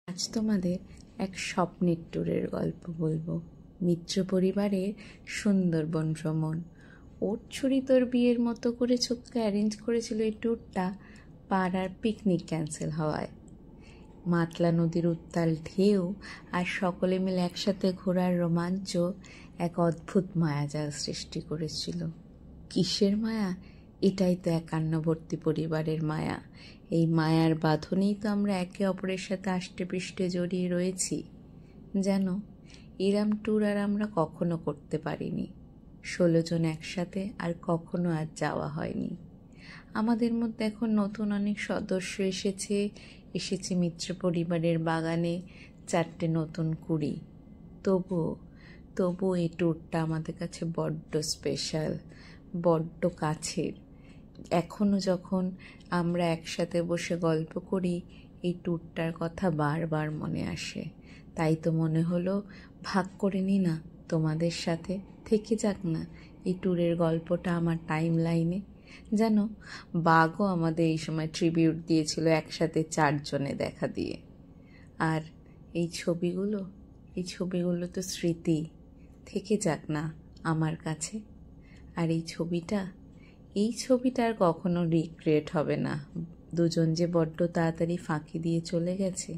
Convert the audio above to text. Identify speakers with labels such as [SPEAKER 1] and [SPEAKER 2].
[SPEAKER 1] আজ তোমাদের এক স্বপ্নের ট্যুরের গল্প বলবো। মিত্র পরিবারের সুন্দরবন ভ্রমণ। ওর ছুরি তোর বিয়ের মতো করে চোখকে অ্যারেঞ্জ করেছিল এই ট্যুরটা পাড়ার পিকনিক ক্যান্সেল হওয়ায়। মাতলা নদীর উত্তাল ঢেউ আর সকলে মিলে একসাথে ঘোরার রোমাঞ্চ এক অদ্ভুত মায়াজাল সৃষ্টি করেছিল। কিসের মায়া? এটাই তো একান্নবর্তী পরিবারের মায়া। এই মায়ার বাঁধনেই তো আমরা একে অপরের সাথে আষ্টেপৃষ্ঠে জড়িয়ে রয়েছি। জানো, এরম ট্যুর আর আমরা কখনো করতে পারিনি। 16 জন একসাথে আর কখনো আর যাওয়া হয়নি। আমাদের মধ্যে এখন নতুন অনেক সদস্য এসেছে মিত্র পরিবারের বাগানে 4টে নতুন কুড়ি। তবুও এই ট্যুরটা আমাদের কাছে বড্ড স্পেশাল, বড্ড কাছের। এখনও যখন আমরা একসাথে বসে গল্প করি, এই ট্যুরটার কথা বারবার মনে আসে। তাই তো মনে হলো ভাগ করে নি না তোমাদের সাথে, থেকে যাক না এই ট্যুরের গল্পটা আমার টাইম লাইনে। জানো, বাঘও আমাদের এই সময় ট্রিবিউট দিয়েছিল একসাথে 4 জনে দেখা দিয়ে। আর এই ছবিগুলো তো স্মৃতি, থেকে যাক না আমার কাছে। আর এই ছবিটা আর কখনো রিক্রিয়েট হবে না। দুজন যে বড্ড তাড়াতাড়ি ফাঁকি দিয়ে চলে গেছে।